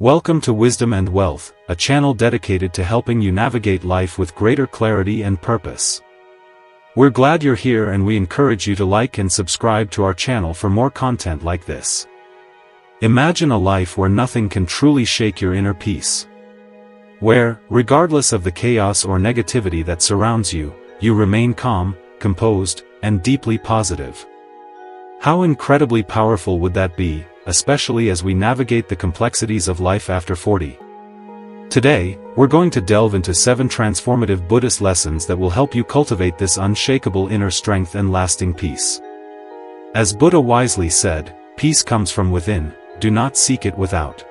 Welcome to Wisdom and Wealth, a channel dedicated to helping you navigate life with greater clarity and purpose. We're glad you're here and we encourage you to like and subscribe to our channel for more content like this. Imagine a life where nothing can truly shake your inner peace. Where, regardless of the chaos or negativity that surrounds you, you remain calm, composed, and deeply positive. How incredibly powerful would that be, especially as we navigate the complexities of life after 40. Today, we're going to delve into 7 transformative Buddhist lessons that will help you cultivate this unshakable inner strength and lasting peace. As Buddha wisely said, peace comes from within, do not seek it without.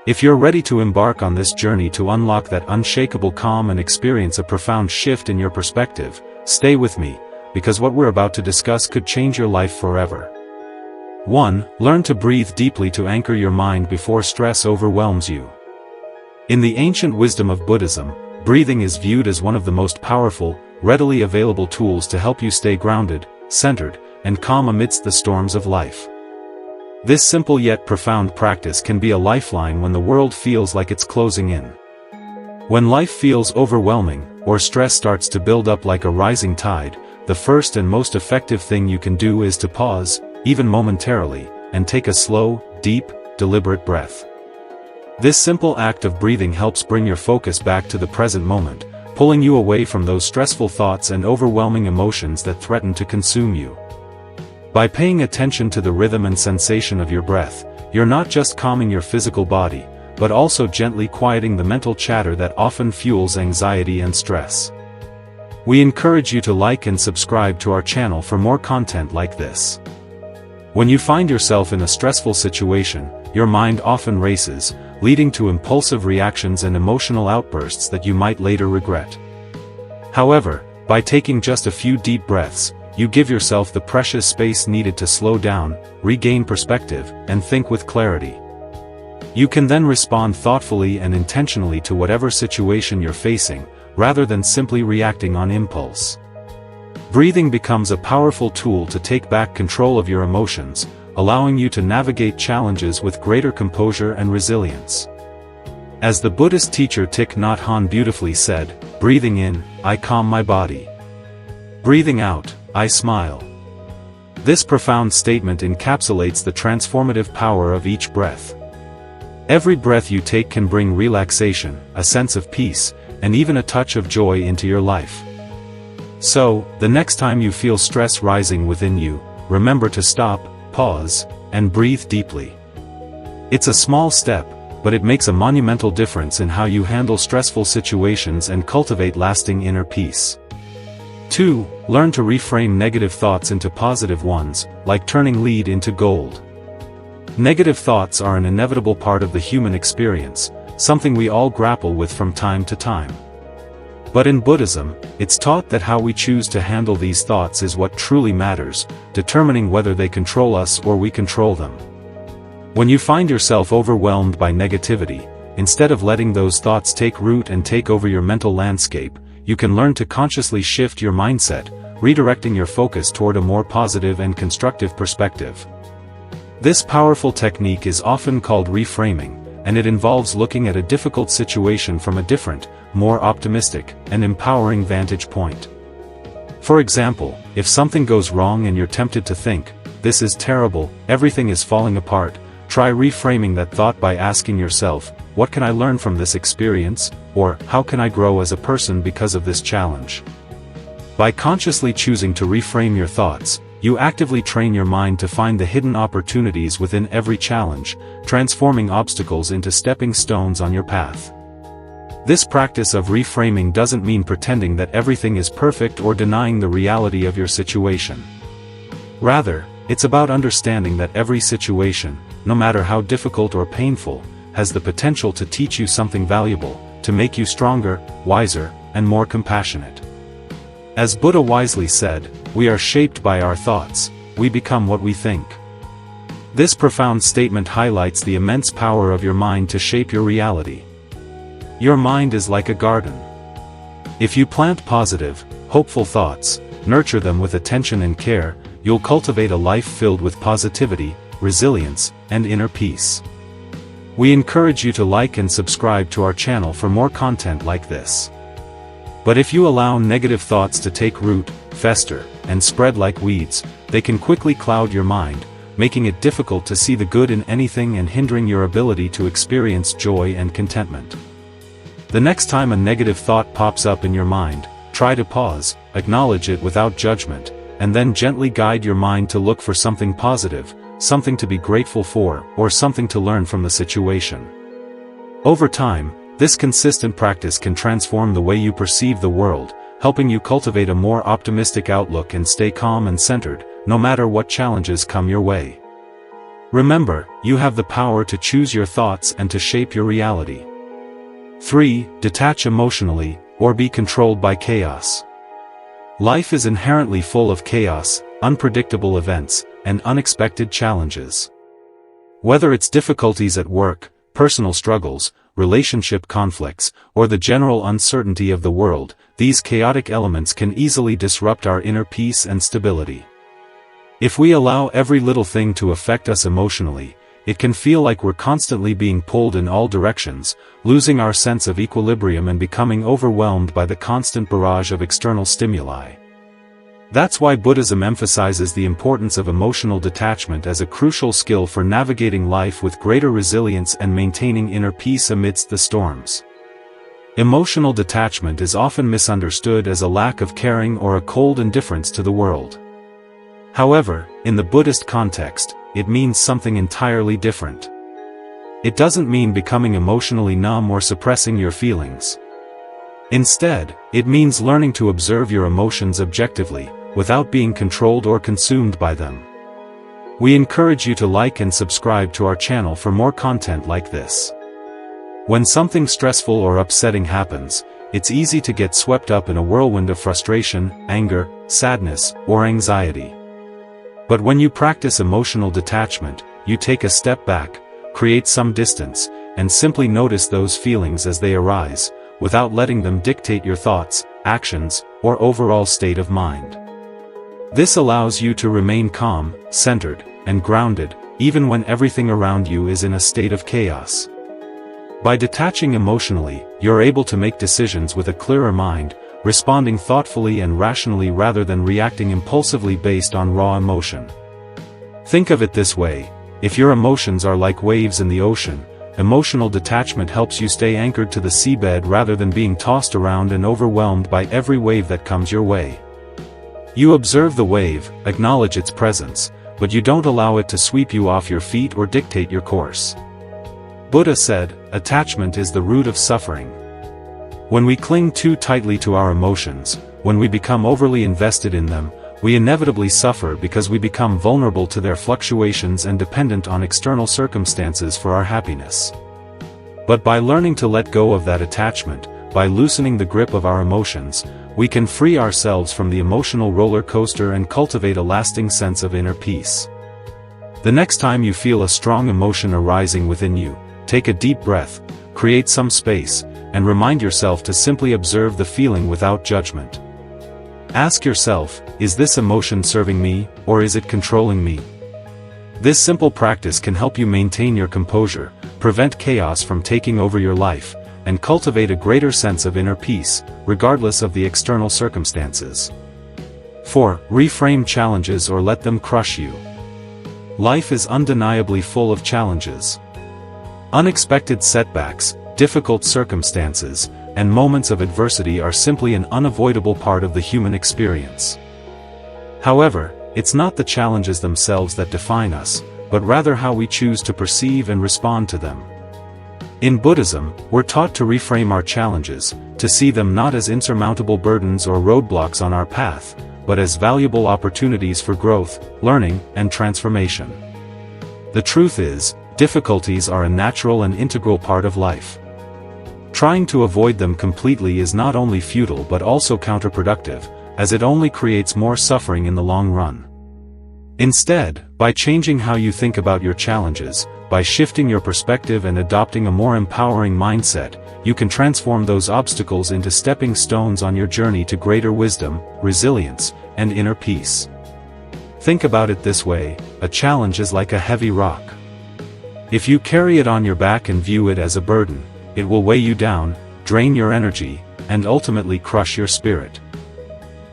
If you're ready to embark on this journey to unlock that unshakable calm and experience a profound shift in your perspective, stay with me, because what we're about to discuss could change your life forever. 1. Learn to breathe deeply to anchor your mind before stress overwhelms you. In the ancient wisdom of Buddhism, breathing is viewed as one of the most powerful, readily available tools to help you stay grounded, centered, and calm amidst the storms of life. This simple yet profound practice can be a lifeline when the world feels like it's closing in. When life feels overwhelming, or stress starts to build up like a rising tide, the first and most effective thing you can do is to pause, even momentarily, and take a slow, deep, deliberate breath. This simple act of breathing helps bring your focus back to the present moment, pulling you away from those stressful thoughts and overwhelming emotions that threaten to consume you. By paying attention to the rhythm and sensation of your breath, you're not just calming your physical body, but also gently quieting the mental chatter that often fuels anxiety and stress. We encourage you to like and subscribe to our channel for more content like this. When you find yourself in a stressful situation, your mind often races, leading to impulsive reactions and emotional outbursts that you might later regret. However, by taking just a few deep breaths, you give yourself the precious space needed to slow down, regain perspective, and think with clarity. You can then respond thoughtfully and intentionally to whatever situation you're facing, rather than simply reacting on impulse. Breathing becomes a powerful tool to take back control of your emotions, allowing you to navigate challenges with greater composure and resilience. As the Buddhist teacher Thich Nhat Hanh beautifully said, breathing in, I calm my body. Breathing out, I smile. This profound statement encapsulates the transformative power of each breath. Every breath you take can bring relaxation, a sense of peace, and even a touch of joy into your life. So, the next time you feel stress rising within you, remember to stop, pause, and breathe deeply. It's a small step, but it makes a monumental difference in how you handle stressful situations and cultivate lasting inner peace. 2. Learn to reframe negative thoughts into positive ones, like turning lead into gold. Negative thoughts are an inevitable part of the human experience, something we all grapple with from time to time. But in Buddhism, it's taught that how we choose to handle these thoughts is what truly matters, determining whether they control us or we control them. When you find yourself overwhelmed by negativity, instead of letting those thoughts take root and take over your mental landscape, you can learn to consciously shift your mindset, redirecting your focus toward a more positive and constructive perspective. This powerful technique is often called reframing, and it involves looking at a difficult situation from a different, more optimistic, and empowering vantage point. For example, if something goes wrong and you're tempted to think, this is terrible, everything is falling apart, try reframing that thought by asking yourself, what can I learn from this experience, or how can I grow as a person because of this challenge? By consciously choosing to reframe your thoughts, you actively train your mind to find the hidden opportunities within every challenge, transforming obstacles into stepping stones on your path. This practice of reframing doesn't mean pretending that everything is perfect or denying the reality of your situation. Rather, it's about understanding that every situation, no matter how difficult or painful, has the potential to teach you something valuable, to make you stronger, wiser, and more compassionate. As Buddha wisely said, we are shaped by our thoughts, we become what we think. This profound statement highlights the immense power of your mind to shape your reality. Your mind is like a garden. If you plant positive, hopeful thoughts, nurture them with attention and care, you'll cultivate a life filled with positivity, resilience, and inner peace. We encourage you to like and subscribe to our channel for more content like this. But if you allow negative thoughts to take root, fester, and spread like weeds, they can quickly cloud your mind, making it difficult to see the good in anything and hindering your ability to experience joy and contentment. The next time a negative thought pops up in your mind, try to pause, acknowledge it without judgment, and then gently guide your mind to look for something positive, something to be grateful for, or something to learn from the situation. Over time, this consistent practice can transform the way you perceive the world, helping you cultivate a more optimistic outlook and stay calm and centered, no matter what challenges come your way. Remember, you have the power to choose your thoughts and to shape your reality. 3. Detach emotionally, or be controlled by chaos. Life is inherently full of chaos, unpredictable events, and unexpected challenges. Whether it's difficulties at work, personal struggles, relationship conflicts, or the general uncertainty of the world, these chaotic elements can easily disrupt our inner peace and stability. If we allow every little thing to affect us emotionally, it can feel like we're constantly being pulled in all directions, losing our sense of equilibrium and becoming overwhelmed by the constant barrage of external stimuli. That's why Buddhism emphasizes the importance of emotional detachment as a crucial skill for navigating life with greater resilience and maintaining inner peace amidst the storms. Emotional detachment is often misunderstood as a lack of caring or a cold indifference to the world. However, in the Buddhist context, it means something entirely different. It doesn't mean becoming emotionally numb or suppressing your feelings. Instead, it means learning to observe your emotions objectively, without being controlled or consumed by them. We encourage you to like and subscribe to our channel for more content like this. When something stressful or upsetting happens, it's easy to get swept up in a whirlwind of frustration, anger, sadness, or anxiety. But when you practice emotional detachment, you take a step back, create some distance, and simply notice those feelings as they arise, without letting them dictate your thoughts, actions, or overall state of mind. This allows you to remain calm, centered, and grounded, even when everything around you is in a state of chaos. By detaching emotionally, you're able to make decisions with a clearer mind, responding thoughtfully and rationally rather than reacting impulsively based on raw emotion. Think of it this way: if your emotions are like waves in the ocean, emotional detachment helps you stay anchored to the seabed rather than being tossed around and overwhelmed by every wave that comes your way. You observe the wave, acknowledge its presence, but you don't allow it to sweep you off your feet or dictate your course. Buddha said, "Attachment is the root of suffering." When we cling too tightly to our emotions, when we become overly invested in them, we inevitably suffer because we become vulnerable to their fluctuations and dependent on external circumstances for our happiness. But by learning to let go of that attachment, by loosening the grip of our emotions, we can free ourselves from the emotional roller coaster and cultivate a lasting sense of inner peace. The next time you feel a strong emotion arising within you, take a deep breath, create some space, and remind yourself to simply observe the feeling without judgment. Ask yourself, is this emotion serving me, or is it controlling me? This simple practice can help you maintain your composure, prevent chaos from taking over your life, and cultivate a greater sense of inner peace, regardless of the external circumstances. 4. Reframe challenges or let them crush you. Life is undeniably full of challenges. Unexpected setbacks, difficult circumstances, and moments of adversity are simply an unavoidable part of the human experience. However, it's not the challenges themselves that define us, but rather how we choose to perceive and respond to them. In Buddhism, we're taught to reframe our challenges, to see them not as insurmountable burdens or roadblocks on our path, but as valuable opportunities for growth, learning, and transformation. The truth is, difficulties are a natural and integral part of life. Trying to avoid them completely is not only futile but also counterproductive, as it only creates more suffering in the long run. Instead, by changing how you think about your challenges, by shifting your perspective and adopting a more empowering mindset, you can transform those obstacles into stepping stones on your journey to greater wisdom, resilience, and inner peace. Think about it this way: a challenge is like a heavy rock. If you carry it on your back and view it as a burden, it will weigh you down, drain your energy, and ultimately crush your spirit.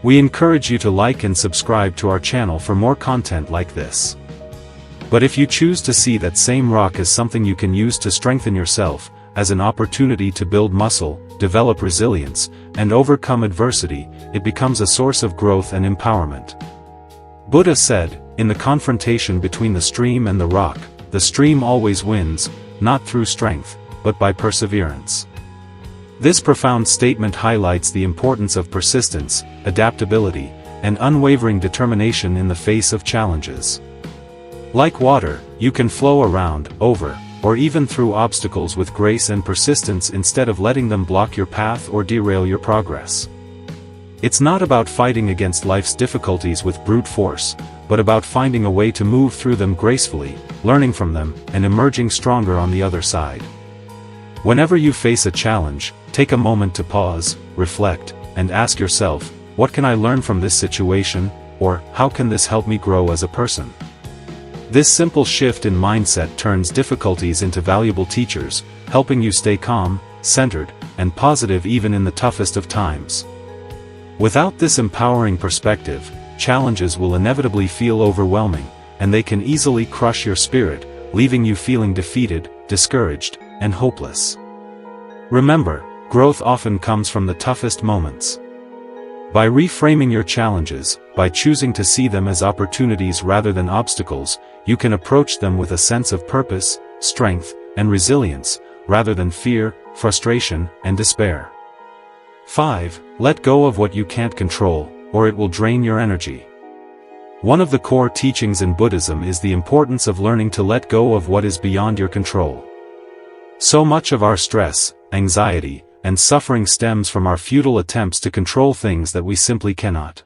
We encourage you to like and subscribe to our channel for more content like this. But if you choose to see that same rock as something you can use to strengthen yourself, as an opportunity to build muscle, develop resilience, and overcome adversity, it becomes a source of growth and empowerment. Buddha said, in the confrontation between the stream and the rock, the stream always wins, not through strength, but by perseverance. This profound statement highlights the importance of persistence, adaptability, and unwavering determination in the face of challenges. Like water, you can flow around, over, or even through obstacles with grace and persistence instead of letting them block your path or derail your progress. It's not about fighting against life's difficulties with brute force, but about finding a way to move through them gracefully, learning from them, and emerging stronger on the other side. Whenever you face a challenge, take a moment to pause, reflect, and ask yourself, what can I learn from this situation, or how can this help me grow as a person? This simple shift in mindset turns difficulties into valuable teachers, helping you stay calm, centered, and positive even in the toughest of times. Without this empowering perspective, challenges will inevitably feel overwhelming, and they can easily crush your spirit, leaving you feeling defeated, discouraged, and hopeless. Remember, growth often comes from the toughest moments. By reframing your challenges, by choosing to see them as opportunities rather than obstacles, you can approach them with a sense of purpose, strength, and resilience, rather than fear, frustration, and despair. 5. Let go of what you can't control, or it will drain your energy. One of the core teachings in Buddhism is the importance of learning to let go of what is beyond your control. So much of our stress, anxiety, and suffering stems from our futile attempts to control things that we simply cannot.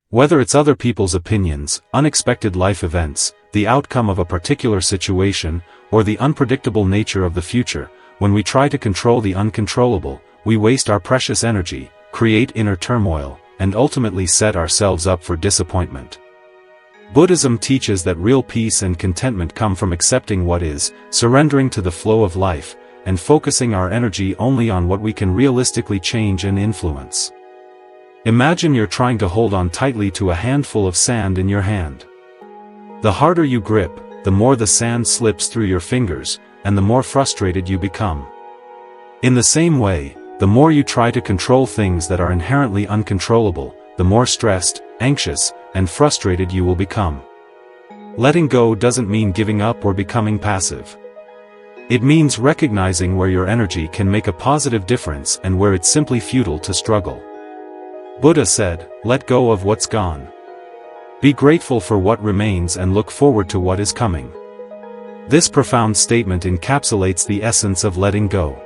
Whether it's other people's opinions, unexpected life events, the outcome of a particular situation, or the unpredictable nature of the future, when we try to control the uncontrollable, we waste our precious energy, create inner turmoil, and ultimately set ourselves up for disappointment. Buddhism teaches that real peace and contentment come from accepting what is, surrendering to the flow of life, and focusing our energy only on what we can realistically change and influence. Imagine you're trying to hold on tightly to a handful of sand in your hand. The harder you grip, the more the sand slips through your fingers, and the more frustrated you become. In the same way, the more you try to control things that are inherently uncontrollable, the more stressed, anxious, and frustrated you will become. Letting go doesn't mean giving up or becoming passive. It means recognizing where your energy can make a positive difference and where it's simply futile to struggle. Buddha said, let go of what's gone. Be grateful for what remains and look forward to what is coming. This profound statement encapsulates the essence of letting go.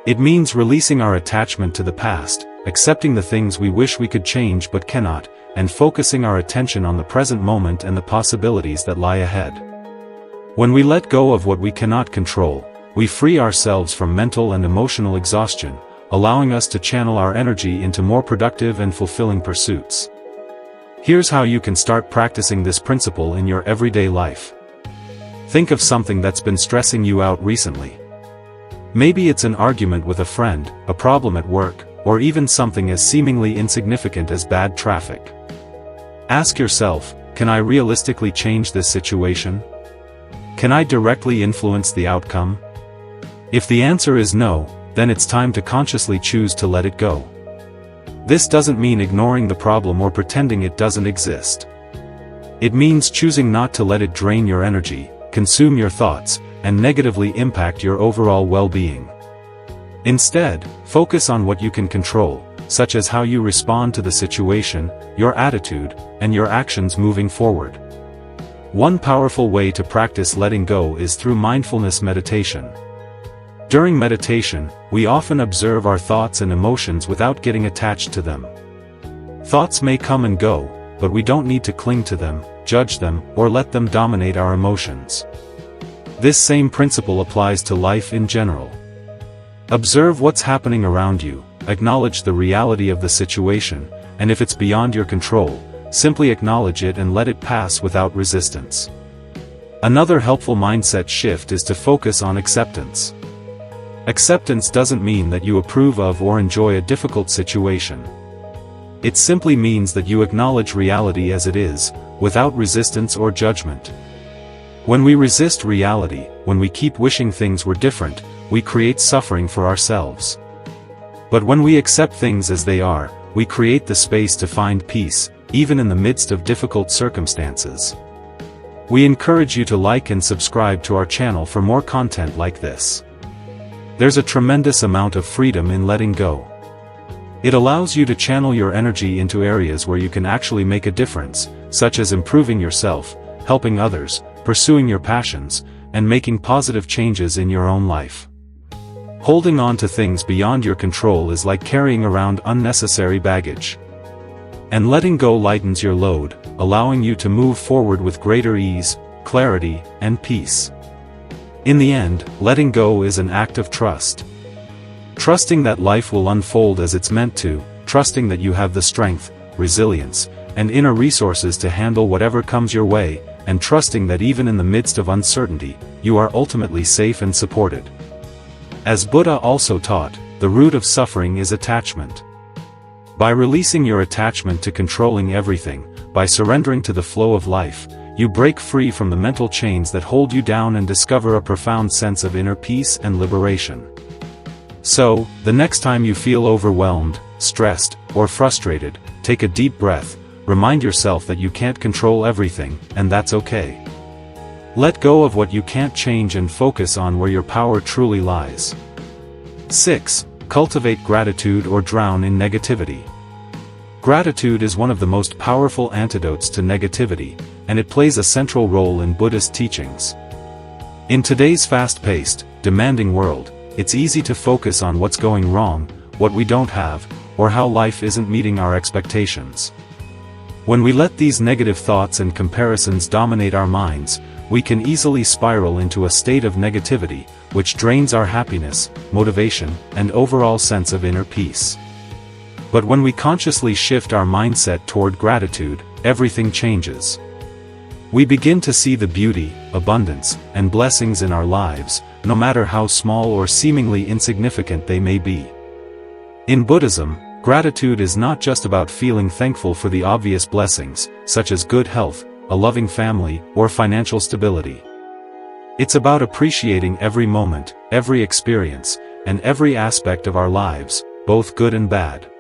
It means releasing our attachment to the past, accepting the things we wish we could change but cannot, and focusing our attention on the present moment and the possibilities that lie ahead. When we let go of what we cannot control, we free ourselves from mental and emotional exhaustion, allowing us to channel our energy into more productive and fulfilling pursuits. Here's how you can start practicing this principle in your everyday life. Think of something that's been stressing you out recently. Maybe it's an argument with a friend, a problem at work, or even something as seemingly insignificant as bad traffic. Ask yourself, can I realistically change this situation? Can I directly influence the outcome? If the answer is no, then it's time to consciously choose to let it go. This doesn't mean ignoring the problem or pretending it doesn't exist. It means choosing not to let it drain your energy, consume your thoughts, and negatively impact your overall well-being. Instead, focus on what you can control, such as how you respond to the situation, your attitude, and your actions moving forward. One powerful way to practice letting go is through mindfulness meditation. During meditation, we often observe our thoughts and emotions without getting attached to them. Thoughts may come and go, but we don't need to cling to them, judge them, or let them dominate our emotions. This same principle applies to life in general. Observe what's happening around you, acknowledge the reality of the situation, and if it's beyond your control, simply acknowledge it and let it pass without resistance. Another helpful mindset shift is to focus on acceptance. Acceptance doesn't mean that you approve of or enjoy a difficult situation. It simply means that you acknowledge reality as it is, without resistance or judgment. When we resist reality, when we keep wishing things were different, we create suffering for ourselves. But when we accept things as they are, we create the space to find peace, even in the midst of difficult circumstances. We encourage you to like and subscribe to our channel for more content like this. There's a tremendous amount of freedom in letting go. It allows you to channel your energy into areas where you can actually make a difference, such as improving yourself, helping others, pursuing your passions, and making positive changes in your own life. Holding on to things beyond your control is like carrying around unnecessary baggage. And letting go lightens your load, allowing you to move forward with greater ease, clarity, and peace. In the end, letting go is an act of trust. Trusting that life will unfold as it's meant to, trusting that you have the strength, resilience, and inner resources to handle whatever comes your way, and trusting that even in the midst of uncertainty, you are ultimately safe and supported. As Buddha also taught, the root of suffering is attachment. By releasing your attachment to controlling everything, by surrendering to the flow of life, you break free from the mental chains that hold you down and discover a profound sense of inner peace and liberation. So, the next time you feel overwhelmed, stressed, or frustrated, take a deep breath, remind yourself that you can't control everything, and that's okay. Let go of what you can't change and focus on where your power truly lies. 6. Cultivate gratitude or drown in negativity. Gratitude is one of the most powerful antidotes to negativity, and it plays a central role in Buddhist teachings. In today's fast-paced, demanding world, it's easy to focus on what's going wrong, what we don't have, or how life isn't meeting our expectations. When we let these negative thoughts and comparisons dominate our minds, we can easily spiral into a state of negativity, which drains our happiness, motivation, and overall sense of inner peace. But when we consciously shift our mindset toward gratitude, everything changes. We begin to see the beauty, abundance, and blessings in our lives, no matter how small or seemingly insignificant they may be. In Buddhism, gratitude is not just about feeling thankful for the obvious blessings, such as good health, a loving family, or financial stability. It's about appreciating every moment, every experience, and every aspect of our lives, both good and bad.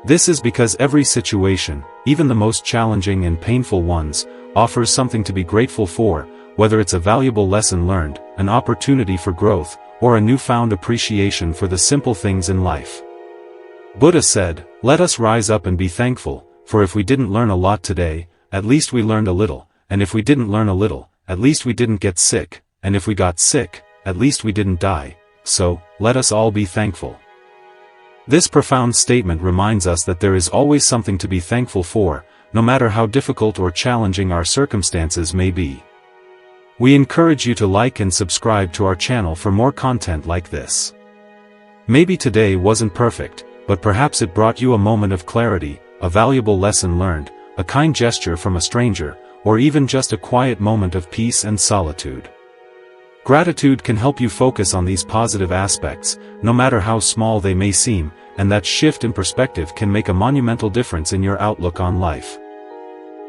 This is because every situation, even the most challenging and painful ones, offers something to be grateful for, whether it's a valuable lesson learned, an opportunity for growth, or a newfound appreciation for the simple things in life. Buddha said, "Let us rise up and be thankful, for if we didn't learn a lot today, at least we learned a little, and if we didn't learn a little, at least we didn't get sick, and if we got sick, at least we didn't die, so, let us all be thankful." This profound statement reminds us that there is always something to be thankful for, no matter how difficult or challenging our circumstances may be. We encourage you to like and subscribe to our channel for more content like this. Maybe today wasn't perfect, but perhaps it brought you a moment of clarity, a valuable lesson learned, a kind gesture from a stranger, or even just a quiet moment of peace and solitude. Gratitude can help you focus on these positive aspects, no matter how small they may seem, and that shift in perspective can make a monumental difference in your outlook on life.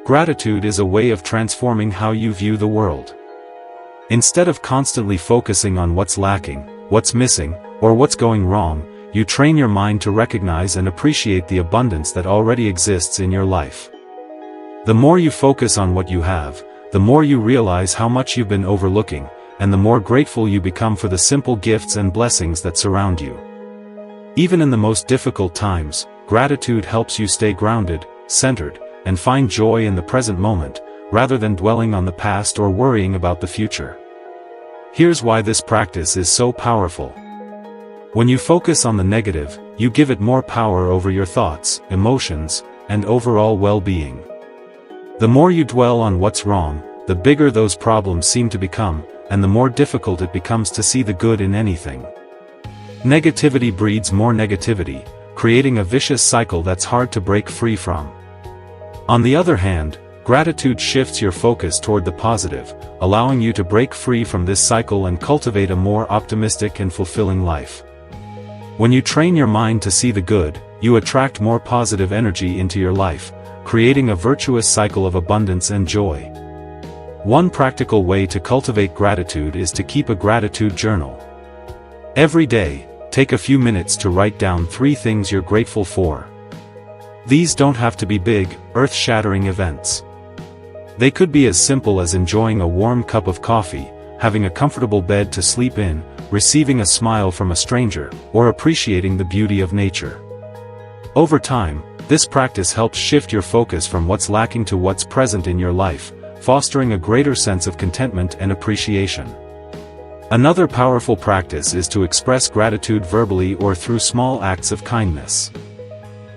Gratitude is a way of transforming how you view the world. Instead of constantly focusing on what's lacking, what's missing, or what's going wrong, you train your mind to recognize and appreciate the abundance that already exists in your life. The more you focus on what you have, the more you realize how much you've been overlooking, and the more grateful you become for the simple gifts and blessings that surround you. Even in the most difficult times, gratitude helps you stay grounded, centered, and find joy in the present moment, rather than dwelling on the past or worrying about the future. Here's why this practice is so powerful. When you focus on the negative, you give it more power over your thoughts, emotions, and overall well-being. The more you dwell on what's wrong, the bigger those problems seem to become, and the more difficult it becomes to see the good in anything. Negativity breeds more negativity, creating a vicious cycle that's hard to break free from. On the other hand, gratitude shifts your focus toward the positive, allowing you to break free from this cycle and cultivate a more optimistic and fulfilling life. When you train your mind to see the good, you attract more positive energy into your life, creating a virtuous cycle of abundance and joy. One practical way to cultivate gratitude is to keep a gratitude journal. Every day, take a few minutes to write down 3 things you're grateful for. These don't have to be big, earth-shattering events. They could be as simple as enjoying a warm cup of coffee, having a comfortable bed to sleep in, receiving a smile from a stranger, or appreciating the beauty of nature. Over time, this practice helps shift your focus from what's lacking to what's present in your life, fostering a greater sense of contentment and appreciation. Another powerful practice is to express gratitude verbally or through small acts of kindness.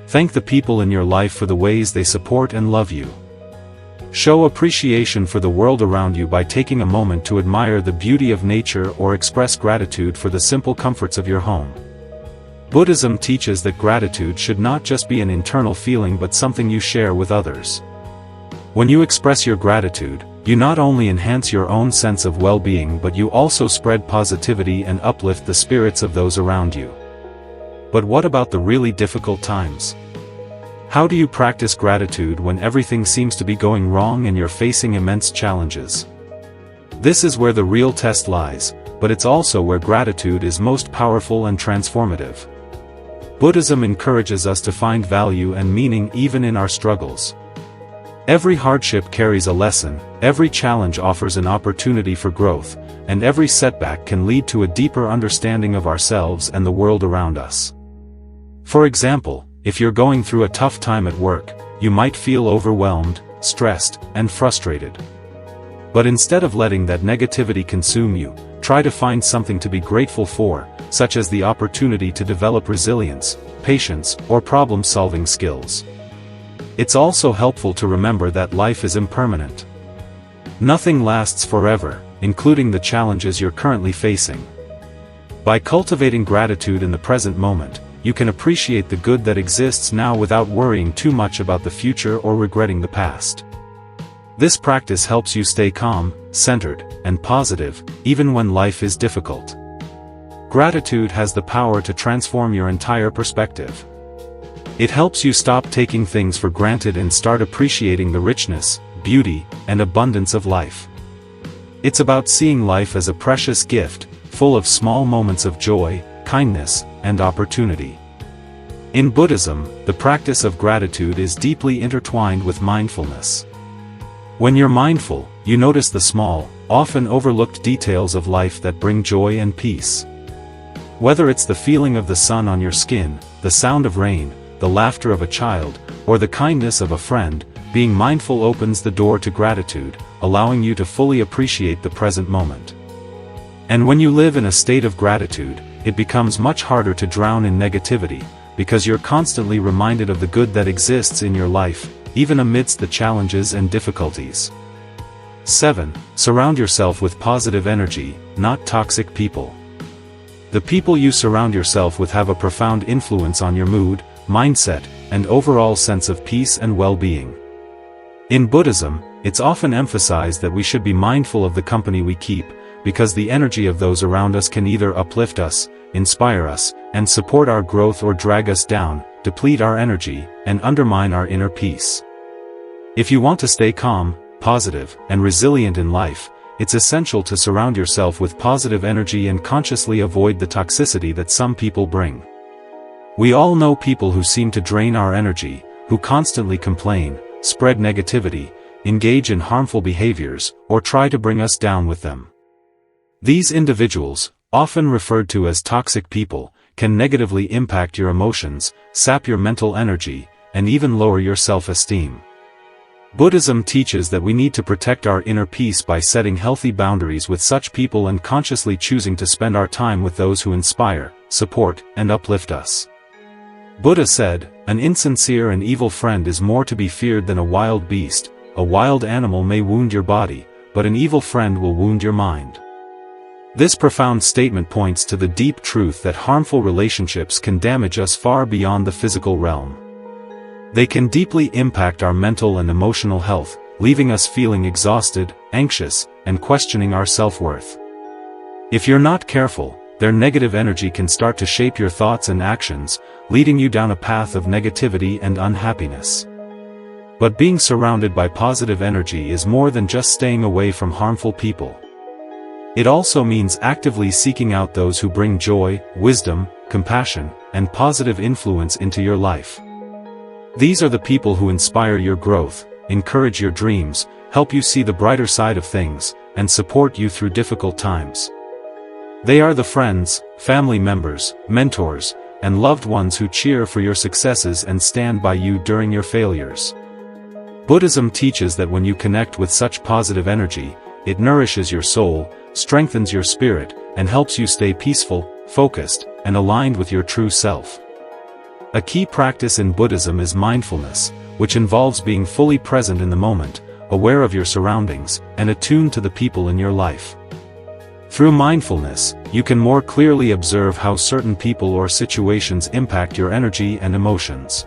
Thank the people in your life for the ways they support and love you. Show appreciation for the world around you by taking a moment to admire the beauty of nature or express gratitude for the simple comforts of your home. Buddhism teaches that gratitude should not just be an internal feeling but something you share with others. When you express your gratitude, you not only enhance your own sense of well-being but you also spread positivity and uplift the spirits of those around you. But what about the really difficult times? How do you practice gratitude when everything seems to be going wrong and you're facing immense challenges? This is where the real test lies, but it's also where gratitude is most powerful and transformative. Buddhism encourages us to find value and meaning even in our struggles. Every hardship carries a lesson, every challenge offers an opportunity for growth, and every setback can lead to a deeper understanding of ourselves and the world around us. For example, if you're going through a tough time at work, you might feel overwhelmed, stressed, and frustrated. But instead of letting that negativity consume you, try to find something to be grateful for, such as the opportunity to develop resilience, patience, or problem-solving skills. It's also helpful to remember that life is impermanent. Nothing lasts forever, including the challenges you're currently facing. By cultivating gratitude in the present moment, you can appreciate the good that exists now without worrying too much about the future or regretting the past. This practice helps you stay calm, centered, and positive, even when life is difficult. Gratitude has the power to transform your entire perspective. It helps you stop taking things for granted and start appreciating the richness, beauty, and abundance of life. It's about seeing life as a precious gift, full of small moments of joy, kindness, and opportunity. In Buddhism, the practice of gratitude is deeply intertwined with mindfulness. When you're mindful, you notice the small, often overlooked details of life that bring joy and peace. Whether it's the feeling of the sun on your skin, the sound of rain, the laughter of a child, or the kindness of a friend, being mindful opens the door to gratitude, allowing you to fully appreciate the present moment. And when you live in a state of gratitude, it becomes much harder to drown in negativity, because you're constantly reminded of the good that exists in your life, even amidst the challenges and difficulties. 7. Surround yourself with positive energy, not toxic people. The people you surround yourself with have a profound influence on your mood, mindset, and overall sense of peace and well-being. In Buddhism, it's often emphasized that we should be mindful of the company we keep, because the energy of those around us can either uplift us, inspire us, and support our growth or drag us down, deplete our energy, and undermine our inner peace. If you want to stay calm, positive, and resilient in life, it's essential to surround yourself with positive energy and consciously avoid the toxicity that some people bring. We all know people who seem to drain our energy, who constantly complain, spread negativity, engage in harmful behaviors, or try to bring us down with them. These individuals, often referred to as toxic people, can negatively impact your emotions, sap your mental energy, and even lower your self-esteem. Buddhism teaches that we need to protect our inner peace by setting healthy boundaries with such people and consciously choosing to spend our time with those who inspire, support, and uplift us. Buddha said, "An insincere and evil friend is more to be feared than a wild beast. A wild animal may wound your body, but an evil friend will wound your mind." This profound statement points to the deep truth that harmful relationships can damage us far beyond the physical realm. They can deeply impact our mental and emotional health, leaving us feeling exhausted, anxious, and questioning our self-worth. If you're not careful, their negative energy can start to shape your thoughts and actions, leading you down a path of negativity and unhappiness. But being surrounded by positive energy is more than just staying away from harmful people. It also means actively seeking out those who bring joy, wisdom, compassion, and positive influence into your life. These are the people who inspire your growth, encourage your dreams, help you see the brighter side of things, and support you through difficult times. They are the friends, family members, mentors, and loved ones who cheer for your successes and stand by you during your failures. Buddhism teaches that when you connect with such positive energy, it nourishes your soul, strengthens your spirit, and helps you stay peaceful, focused, and aligned with your true self. A key practice in Buddhism is mindfulness, which involves being fully present in the moment, aware of your surroundings, and attuned to the people in your life. Through mindfulness, you can more clearly observe how certain people or situations impact your energy and emotions.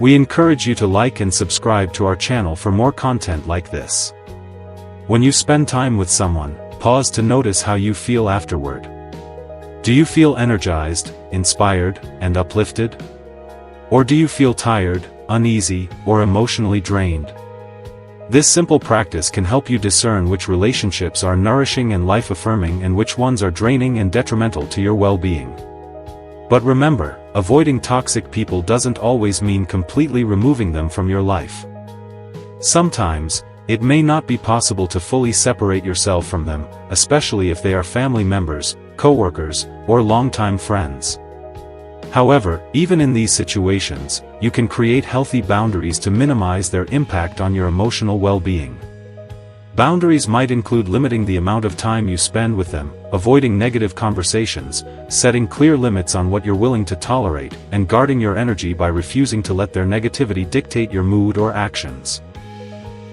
We encourage you to like and subscribe to our channel for more content like this. When you spend time with someone, pause to notice how you feel afterward. Do you feel energized, inspired, and uplifted? Or do you feel tired, uneasy, or emotionally drained? This simple practice can help you discern which relationships are nourishing and life-affirming and which ones are draining and detrimental to your well-being. But remember, avoiding toxic people doesn't always mean completely removing them from your life. Sometimes, it may not be possible to fully separate yourself from them, especially if they are family members, co-workers, or longtime friends. However, even in these situations, you can create healthy boundaries to minimize their impact on your emotional well-being. Boundaries might include limiting the amount of time you spend with them, avoiding negative conversations, setting clear limits on what you're willing to tolerate, and guarding your energy by refusing to let their negativity dictate your mood or actions.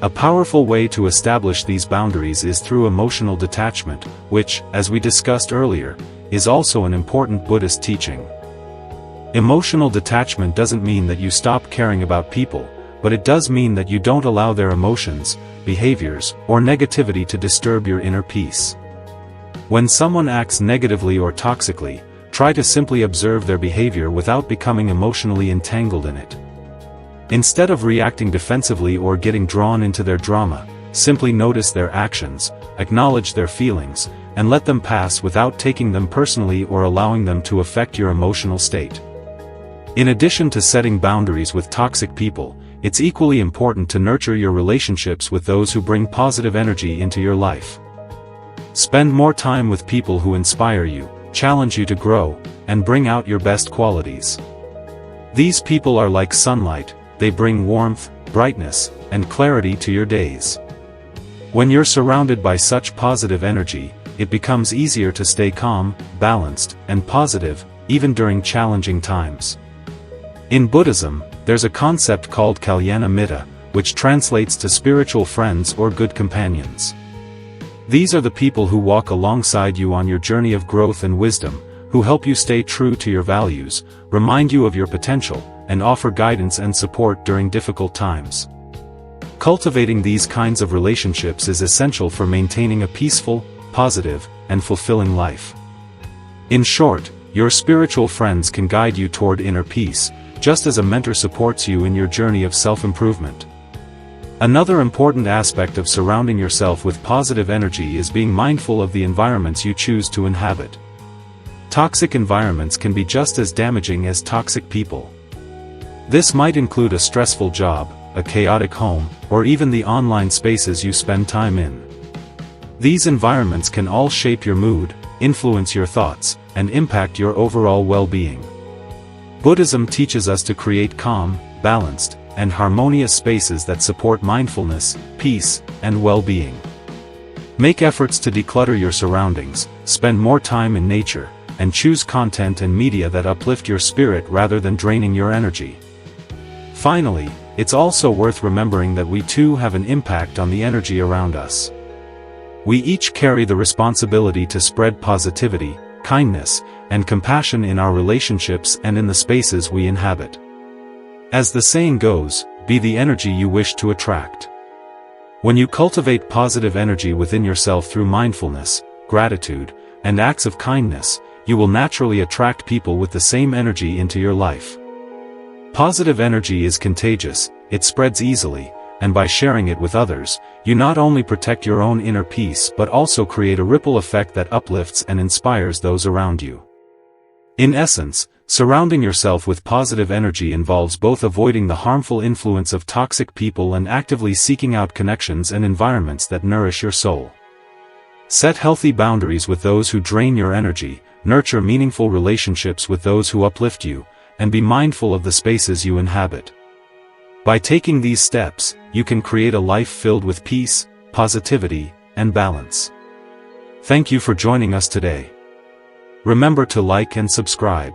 A powerful way to establish these boundaries is through emotional detachment, which, as we discussed earlier, is also an important Buddhist teaching. Emotional detachment doesn't mean that you stop caring about people, but it does mean that you don't allow their emotions, behaviors, or negativity to disturb your inner peace. When someone acts negatively or toxically, try to simply observe their behavior without becoming emotionally entangled in it. Instead of reacting defensively or getting drawn into their drama, simply notice their actions, acknowledge their feelings, and let them pass without taking them personally or allowing them to affect your emotional state. In addition to setting boundaries with toxic people, it's equally important to nurture your relationships with those who bring positive energy into your life. Spend more time with people who inspire you, challenge you to grow, and bring out your best qualities. These people are like sunlight, they bring warmth, brightness, and clarity to your days. When you're surrounded by such positive energy, it becomes easier to stay calm, balanced, and positive, even during challenging times. In Buddhism, there's a concept called kalyana mitta, which translates to spiritual friends or good companions. These are the people who walk alongside you on your journey of growth and wisdom, who help you stay true to your values, remind you of your potential, and offer guidance and support during difficult times. Cultivating these kinds of relationships is essential for maintaining a peaceful, positive, and fulfilling life. In short, your spiritual friends can guide you toward inner peace, just as a mentor supports you in your journey of self-improvement. Another important aspect of surrounding yourself with positive energy is being mindful of the environments you choose to inhabit. Toxic environments can be just as damaging as toxic people. This might include a stressful job, a chaotic home, or even the online spaces you spend time in. These environments can all shape your mood, influence your thoughts, and impact your overall well-being. Buddhism teaches us to create calm, balanced, and harmonious spaces that support mindfulness, peace, and well-being. Make efforts to declutter your surroundings, spend more time in nature, and choose content and media that uplift your spirit rather than draining your energy. Finally, it's also worth remembering that we too have an impact on the energy around us. We each carry the responsibility to spread positivity, kindness, and compassion in our relationships and in the spaces we inhabit. As the saying goes, be the energy you wish to attract. When you cultivate positive energy within yourself through mindfulness, gratitude, and acts of kindness, you will naturally attract people with the same energy into your life. Positive energy is contagious, it spreads easily, and by sharing it with others, you not only protect your own inner peace but also create a ripple effect that uplifts and inspires those around you. In essence, surrounding yourself with positive energy involves both avoiding the harmful influence of toxic people and actively seeking out connections and environments that nourish your soul. Set healthy boundaries with those who drain your energy, nurture meaningful relationships with those who uplift you, and be mindful of the spaces you inhabit. By taking these steps, you can create a life filled with peace, positivity, and balance. Thank you for joining us today. Remember to like and subscribe.